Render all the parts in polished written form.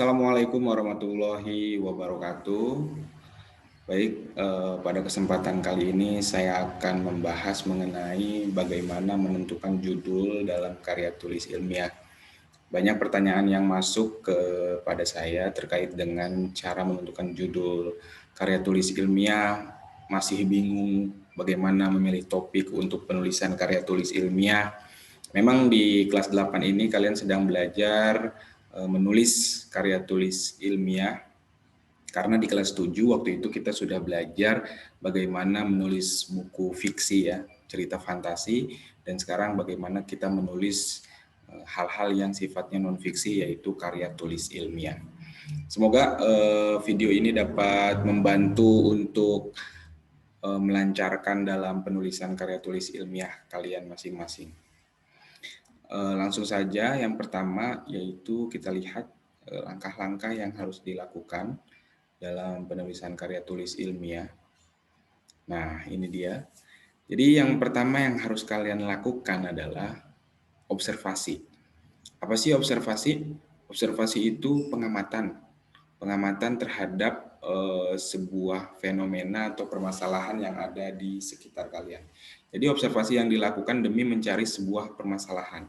Assalamualaikum warahmatullahi wabarakatuh. Baik, pada kesempatan kali ini saya akan membahas mengenai bagaimana menentukan judul dalam karya tulis ilmiah. Banyak pertanyaan yang masuk kepada saya terkait dengan cara menentukan judul karya tulis ilmiah, masih bingung bagaimana memilih topik untuk penulisan karya tulis ilmiah. Memang di kelas 8 ini kalian sedang belajar menulis karya tulis ilmiah, karena di kelas 7 waktu itu kita sudah belajar bagaimana menulis buku fiksi ya, cerita fantasi, dan sekarang bagaimana kita menulis hal-hal yang sifatnya non-fiksi yaitu karya tulis ilmiah. Semoga video ini dapat membantu untuk melancarkan dalam penulisan karya tulis ilmiah kalian masing-masing. Langsung saja, yang pertama yaitu kita lihat langkah-langkah yang harus dilakukan dalam penulisan karya tulis ilmiah. Nah, ini dia. Jadi yang pertama yang harus kalian lakukan adalah observasi. Apa sih observasi? Observasi itu pengamatan. Pengamatan terhadap sebuah fenomena atau permasalahan yang ada di sekitar kalian. Jadi observasi yang dilakukan demi mencari sebuah permasalahan.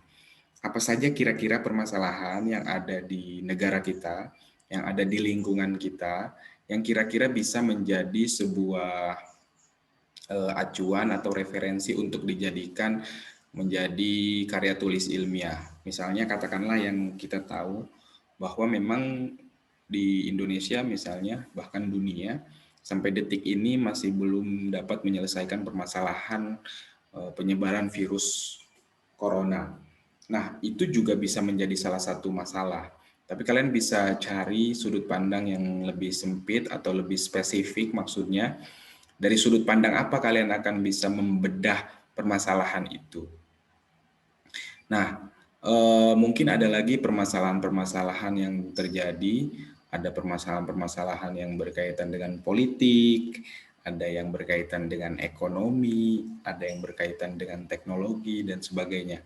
Apa saja kira-kira permasalahan yang ada di negara kita, yang ada di lingkungan kita, yang kira-kira bisa menjadi sebuah acuan atau referensi untuk dijadikan menjadi karya tulis ilmiah. Misalnya katakanlah yang kita tahu bahwa memang di Indonesia misalnya, bahkan dunia, sampai detik ini masih belum dapat menyelesaikan permasalahan penyebaran virus corona. Nah, itu juga bisa menjadi salah satu masalah. Tapi kalian bisa cari sudut pandang yang lebih sempit atau lebih spesifik, maksudnya dari sudut pandang apa kalian akan bisa membedah permasalahan itu. Nah, mungkin ada lagi permasalahan-permasalahan yang terjadi, ada permasalahan-permasalahan yang berkaitan dengan politik, ada yang berkaitan dengan ekonomi, ada yang berkaitan dengan teknologi, dan sebagainya.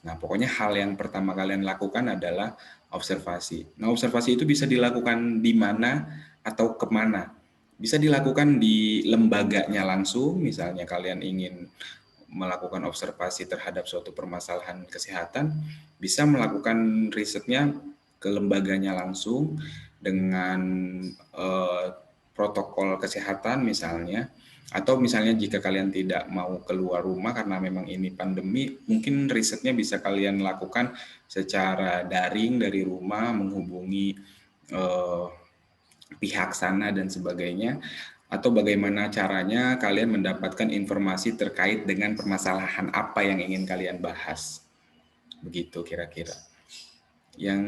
Nah, pokoknya hal yang pertama kalian lakukan adalah observasi. Nah, observasi itu bisa dilakukan di mana atau kemana. Bisa dilakukan di lembaganya langsung, misalnya kalian ingin melakukan observasi terhadap suatu permasalahan kesehatan, bisa melakukan risetnya ke lembaganya langsung dengan protokol kesehatan misalnya. Atau misalnya jika kalian tidak mau keluar rumah karena memang ini pandemi, mungkin risetnya bisa kalian lakukan secara daring dari rumah, menghubungi pihak sana dan sebagainya. Atau bagaimana caranya kalian mendapatkan informasi terkait dengan permasalahan apa yang ingin kalian bahas. Begitu kira-kira. Yang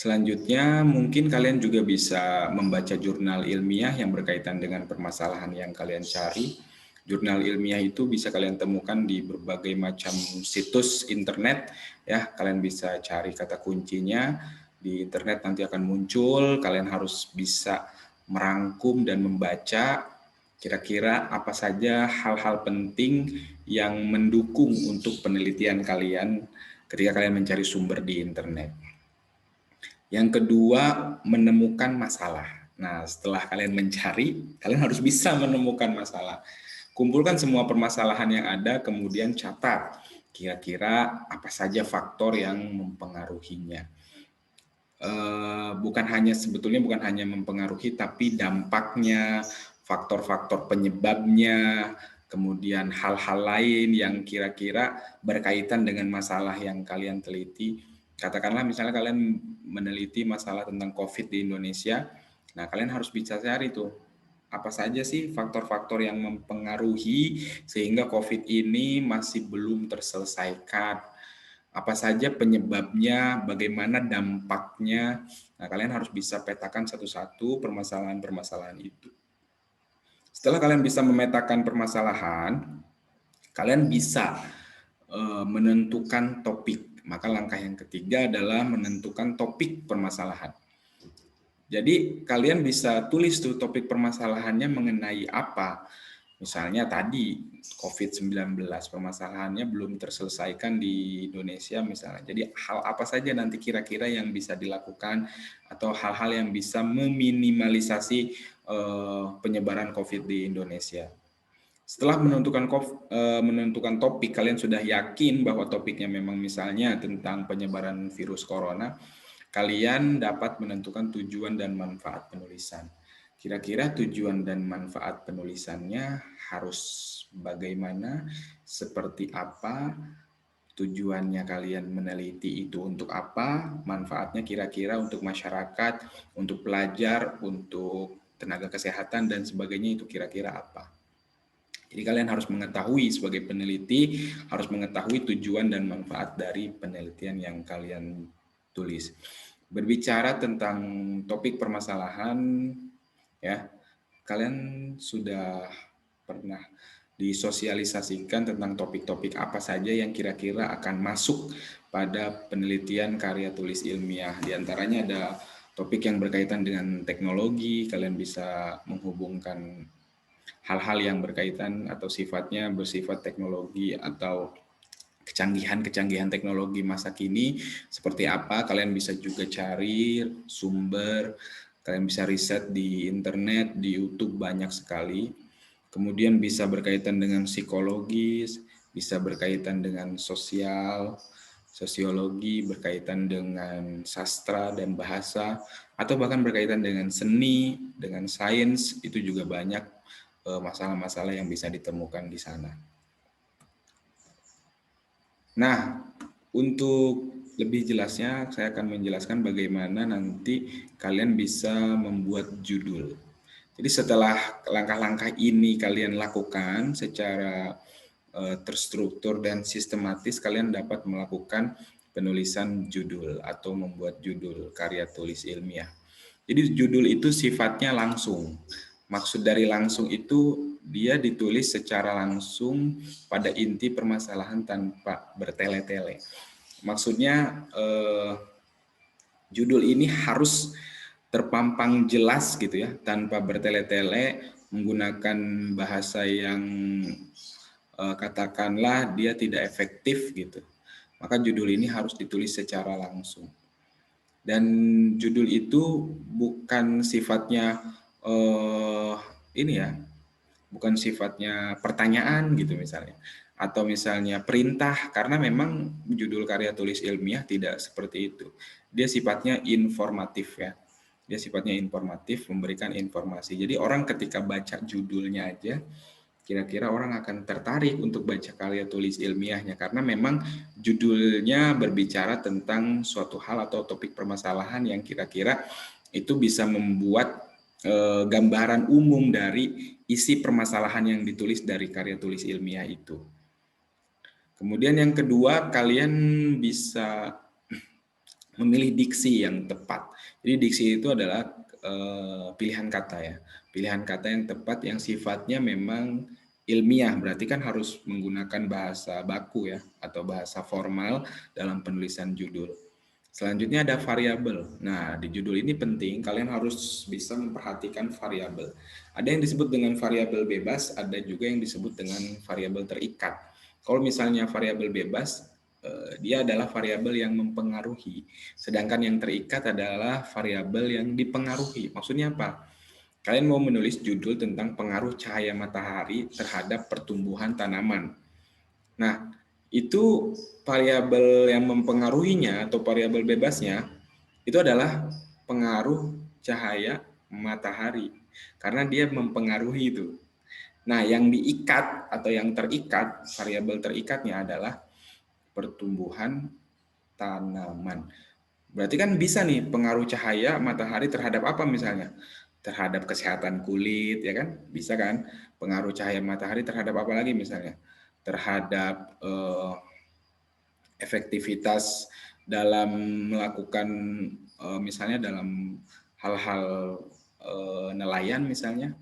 selanjutnya mungkin kalian juga bisa membaca jurnal ilmiah yang berkaitan dengan permasalahan yang kalian cari. Jurnal ilmiah itu bisa kalian temukan di berbagai macam situs internet ya. Kalian bisa cari kata kuncinya di internet, nanti akan muncul. Kalian harus bisa merangkum dan membaca kira-kira apa saja hal-hal penting yang mendukung untuk penelitian kalian ketika kalian mencari sumber di internet. Yang kedua, menemukan masalah. Nah, setelah kalian mencari, kalian harus bisa menemukan masalah. Kumpulkan semua permasalahan yang ada, kemudian catat kira-kira apa saja faktor yang mempengaruhinya. Sebetulnya bukan hanya mempengaruhi, tapi dampaknya, faktor-faktor penyebabnya, kemudian hal-hal lain yang kira-kira berkaitan dengan masalah yang kalian teliti. Katakanlah misalnya kalian meneliti masalah tentang COVID di Indonesia, nah kalian harus bisa cari tuh, apa saja sih faktor-faktor yang mempengaruhi sehingga COVID ini masih belum terselesaikan. Apa saja penyebabnya, bagaimana dampaknya. Nah, kalian harus bisa petakan satu-satu permasalahan-permasalahan itu. Setelah kalian bisa memetakan permasalahan, kalian bisa menentukan topik. Maka langkah yang ketiga adalah menentukan topik permasalahan. Jadi kalian bisa tulis tuh topik permasalahannya mengenai apa. Misalnya tadi COVID-19 permasalahannya belum terselesaikan di Indonesia misalnya. Jadi hal apa saja nanti kira-kira yang bisa dilakukan atau hal-hal yang bisa meminimalisasi penyebaran COVID di Indonesia. Setelah menentukan topik, kalian sudah yakin bahwa topiknya memang misalnya tentang penyebaran virus corona, kalian dapat menentukan tujuan dan manfaat penulisan. Kira-kira tujuan dan manfaat penulisannya harus bagaimana, seperti apa, tujuannya kalian meneliti itu untuk apa, manfaatnya kira-kira untuk masyarakat, untuk pelajar, untuk tenaga kesehatan, dan sebagainya itu kira-kira apa. Jadi kalian harus mengetahui sebagai peneliti, harus mengetahui tujuan dan manfaat dari penelitian yang kalian tulis. Berbicara tentang topik permasalahan, ya, kalian sudah pernah disosialisasikan tentang topik-topik apa saja yang kira-kira akan masuk pada penelitian karya tulis ilmiah. Di antaranya ada topik yang berkaitan dengan teknologi, kalian bisa menghubungkan hal-hal yang berkaitan atau sifatnya bersifat teknologi atau kecanggihan teknologi masa kini seperti apa. Kalian bisa juga cari sumber, kalian bisa riset di internet, di YouTube banyak sekali. Kemudian bisa berkaitan dengan psikologis, bisa berkaitan dengan sosial, sosiologi, berkaitan dengan sastra dan bahasa, atau bahkan berkaitan dengan seni, dengan sains, itu juga banyak masalah-masalah yang bisa ditemukan di sana. Nah, untuk lebih jelasnya saya akan menjelaskan bagaimana nanti kalian bisa membuat judul. Jadi setelah langkah-langkah ini kalian lakukan secara terstruktur dan sistematis, kalian dapat melakukan penulisan judul atau membuat judul karya tulis ilmiah. Jadi judul itu sifatnya langsung. Maksud dari langsung itu dia ditulis secara langsung pada inti permasalahan tanpa bertele-tele. Maksudnya judul ini harus terpampang jelas gitu ya, tanpa bertele-tele, menggunakan bahasa yang katakanlah dia tidak efektif gitu. Maka judul ini harus ditulis secara langsung. Dan judul itu bukan sifatnya ini ya, bukan sifatnya pertanyaan gitu misalnya, atau misalnya perintah, karena memang judul karya tulis ilmiah tidak seperti itu. Dia sifatnya informatif ya. Dia sifatnya informatif, memberikan informasi. Jadi orang ketika baca judulnya aja, kira-kira orang akan tertarik untuk baca karya tulis ilmiahnya, karena memang judulnya berbicara tentang suatu hal atau topik permasalahan yang kira-kira itu bisa membuat gambaran umum dari isi permasalahan yang ditulis dari karya tulis ilmiah itu. Kemudian yang kedua, kalian bisa memilih diksi yang tepat. Jadi diksi itu adalah pilihan kata ya. Pilihan kata yang tepat yang sifatnya memang ilmiah, berarti kan harus menggunakan bahasa baku ya, atau bahasa formal dalam penulisan judul. Selanjutnya ada variabel. Nah, di judul ini penting, kalian harus bisa memperhatikan variabel. Ada yang disebut dengan variabel bebas, ada juga yang disebut dengan variabel terikat. Kalau misalnya variabel bebas, dia adalah variabel yang mempengaruhi. Sedangkan yang terikat adalah variabel yang dipengaruhi. Maksudnya apa? Kalian mau menulis judul tentang pengaruh cahaya matahari terhadap pertumbuhan tanaman. Nah, itu variabel yang mempengaruhinya atau variabel bebasnya itu adalah pengaruh cahaya matahari, karena dia mempengaruhi itu. Nah, yang diikat atau yang terikat, variabel terikatnya adalah pertumbuhan tanaman. Berarti kan bisa nih pengaruh cahaya matahari terhadap apa misalnya? Terhadap kesehatan kulit, ya kan? Bisa kan? Pengaruh cahaya matahari terhadap apa lagi misalnya? Terhadap efektivitas dalam melakukan misalnya dalam hal-hal nelayan misalnya,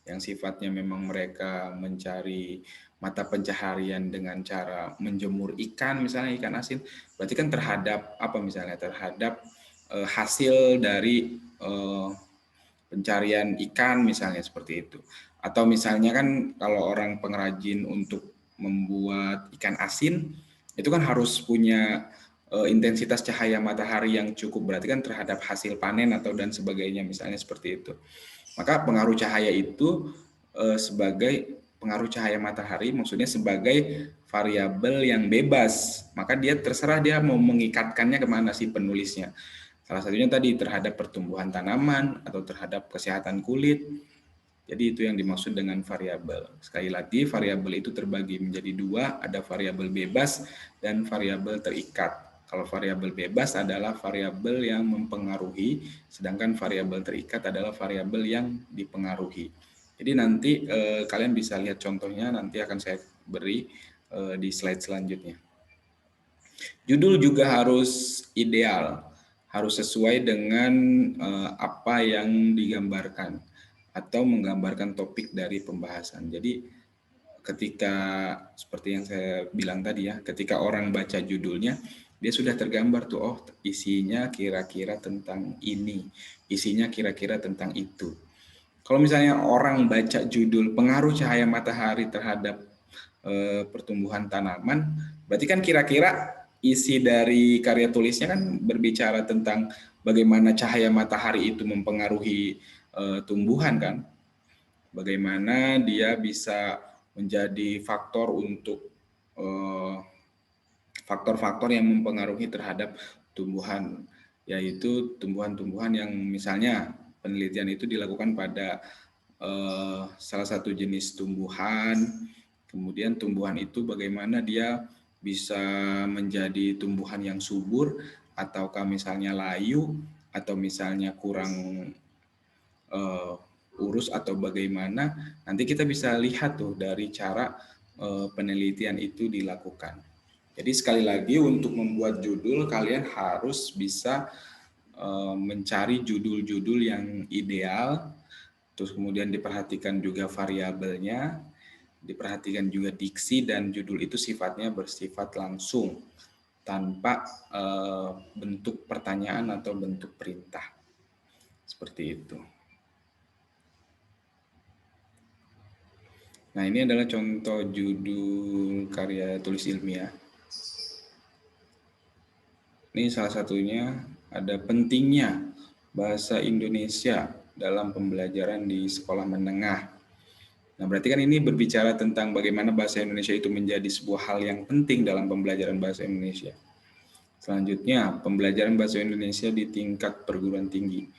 yang sifatnya memang mereka mencari mata pencaharian dengan cara menjemur ikan misalnya, ikan asin, berarti kan terhadap apa misalnya, terhadap hasil dari pencarian ikan misalnya, seperti itu. Atau misalnya kan kalau orang pengrajin untuk membuat ikan asin, itu kan harus punya intensitas cahaya matahari yang cukup, berarti kan terhadap hasil panen atau dan sebagainya, misalnya seperti itu. Maka pengaruh cahaya itu sebagai pengaruh cahaya matahari, maksudnya sebagai variabel yang bebas. Maka dia terserah dia mau mengikatkannya kemana si penulisnya. Salah satunya tadi terhadap pertumbuhan tanaman atau terhadap kesehatan kulit. Jadi itu yang dimaksud dengan variabel. Sekali lagi, variabel itu terbagi menjadi dua, ada variabel bebas dan variabel terikat. Kalau variabel bebas adalah variabel yang mempengaruhi, sedangkan variabel terikat adalah variabel yang dipengaruhi. Jadi nanti kalian bisa lihat contohnya, nanti akan saya beri di slide selanjutnya. Judul juga harus ideal, harus sesuai dengan apa yang digambarkan atau menggambarkan topik dari pembahasan. Jadi ketika seperti yang saya bilang tadi ya, ketika orang baca judulnya, dia sudah tergambar tuh, oh isinya kira-kira tentang ini, isinya kira-kira tentang itu. Kalau misalnya orang baca judul pengaruh cahaya matahari terhadap pertumbuhan tanaman, berarti kan kira-kira isi dari karya tulisnya kan berbicara tentang bagaimana cahaya matahari itu mempengaruhi tumbuhan kan, bagaimana dia bisa menjadi faktor untuk faktor-faktor yang mempengaruhi terhadap tumbuhan, yaitu tumbuhan-tumbuhan yang misalnya penelitian itu dilakukan pada salah satu jenis tumbuhan, kemudian tumbuhan itu bagaimana dia bisa menjadi tumbuhan yang subur, ataukah misalnya layu, atau misalnya kurang urus atau bagaimana, nanti kita bisa lihat tuh dari cara penelitian itu dilakukan. Jadi sekali lagi untuk membuat judul kalian harus bisa mencari judul-judul yang ideal, terus kemudian diperhatikan juga variabelnya, diperhatikan juga diksi, dan judul itu sifatnya bersifat langsung tanpa bentuk pertanyaan atau bentuk perintah. Seperti itu. Nah, ini adalah contoh judul karya tulis ilmiah. Ini salah satunya, ada pentingnya bahasa Indonesia dalam pembelajaran di sekolah menengah. Nah, berarti kan ini berbicara tentang bagaimana bahasa Indonesia itu menjadi sebuah hal yang penting dalam pembelajaran bahasa Indonesia. Selanjutnya, pembelajaran bahasa Indonesia di tingkat perguruan tinggi.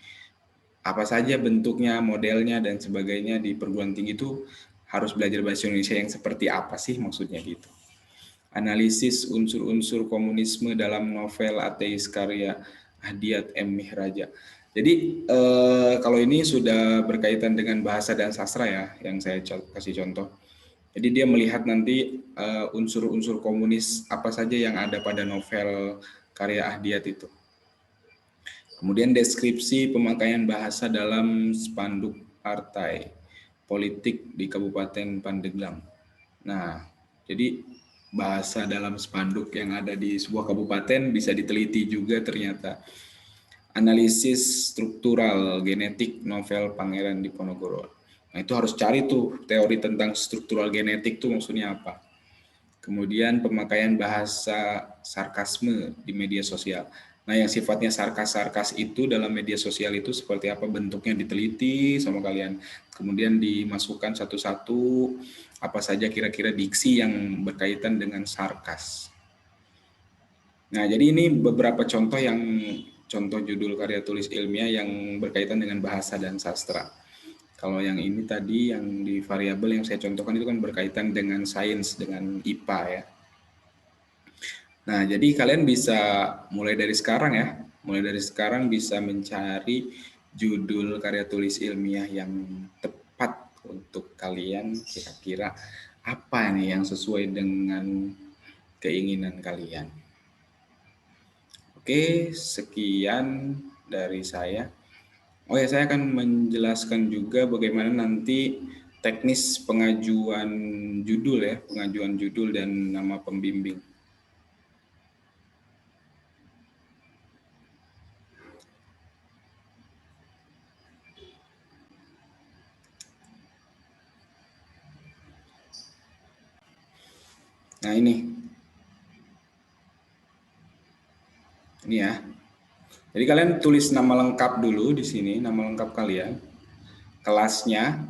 Apa saja bentuknya, modelnya, dan sebagainya di perguruan tinggi itu harus belajar bahasa Indonesia yang seperti apa sih maksudnya gitu. Analisis unsur-unsur komunisme dalam novel ateis karya Ahdiat M. Mihraja. Jadi kalau ini sudah berkaitan dengan bahasa dan sastra ya, yang saya kasih contoh. Jadi dia melihat nanti unsur-unsur komunis apa saja yang ada pada novel karya Ahdiat itu. Kemudian deskripsi pemakaian bahasa dalam spanduk partai politik di Kabupaten Pandeglang. Nah, jadi bahasa dalam spanduk yang ada di sebuah kabupaten bisa diteliti juga ternyata. Analisis struktural genetik novel Pangeran Diponegoro. Nah, itu harus cari tuh teori tentang struktural genetik tuh maksudnya apa. Kemudian pemakaian bahasa sarkasme di media sosial. Nah, yang sifatnya sarkas-sarkas itu dalam media sosial itu seperti apa bentuknya diteliti sama kalian. Kemudian dimasukkan satu-satu apa saja kira-kira diksi yang berkaitan dengan sarkas. Nah, jadi ini beberapa contoh contoh judul karya tulis ilmiah yang berkaitan dengan bahasa dan sastra. Kalau yang ini tadi yang di variabel yang saya contohkan itu kan berkaitan dengan sains, dengan IPA ya. Nah, jadi kalian bisa mulai dari sekarang ya, mulai dari sekarang bisa mencari judul karya tulis ilmiah yang tepat untuk kalian, kira-kira apa nih yang sesuai dengan keinginan kalian. Oke, sekian dari saya. Oh ya, saya akan menjelaskan juga bagaimana nanti teknis pengajuan judul ya, pengajuan judul dan nama pembimbing. Nah, ini ya. Jadi kalian tulis nama lengkap dulu di sini, nama lengkap kalian, kelasnya,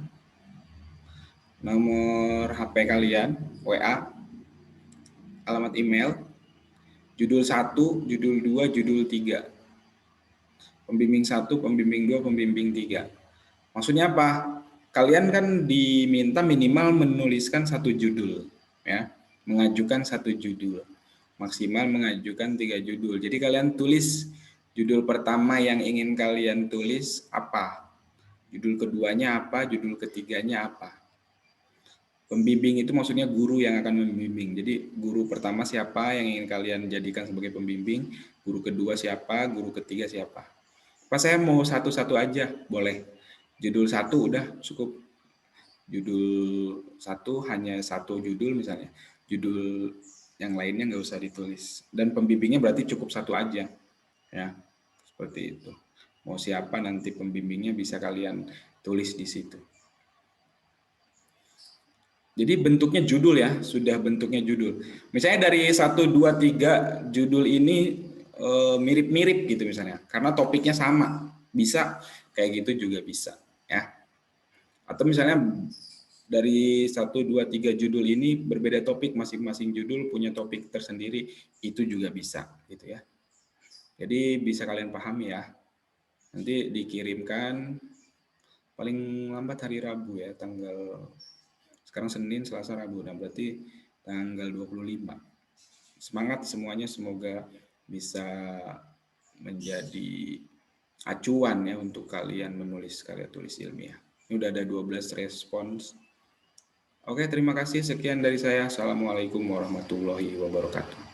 nomor HP kalian, WA, alamat email, judul 1, judul 2, judul 3. Pembimbing 1, pembimbing 2, pembimbing 3. Maksudnya apa? Kalian kan diminta minimal menuliskan satu judul, ya, mengajukan satu judul, maksimal mengajukan 3 judul. Jadi kalian tulis judul pertama yang ingin kalian tulis apa, judul keduanya apa, judul ketiganya apa. Pembimbing itu maksudnya guru yang akan membimbing. Jadi guru pertama siapa yang ingin kalian jadikan sebagai pembimbing, guru kedua siapa, guru ketiga siapa. Pas saya mau satu-satu aja, boleh. Judul 1 udah cukup. Judul 1 hanya satu judul misalnya. Judul yang lainnya nggak usah ditulis. Dan pembimbingnya berarti cukup satu aja. Ya, seperti itu. Mau siapa nanti pembimbingnya bisa kalian tulis di situ. Jadi bentuknya judul ya, sudah bentuknya judul. Misalnya dari 1, 2, 3 judul ini mirip-mirip gitu misalnya, karena topiknya sama. Bisa kayak gitu juga bisa ya. Atau misalnya dari 1, 2, 3 judul ini berbeda topik, masing-masing judul punya topik tersendiri, itu juga bisa gitu ya. Jadi bisa kalian pahami ya. Nanti dikirimkan paling lambat hari Rabu ya, tanggal sekarang Senin, Selasa, Rabu. Nah, berarti tanggal 25. Semangat semuanya, semoga bisa menjadi acuan ya untuk kalian menulis karya tulis ilmiah. Ini udah ada 12 respons. Oke, terima kasih. Sekian dari saya. Assalamualaikum warahmatullahi wabarakatuh.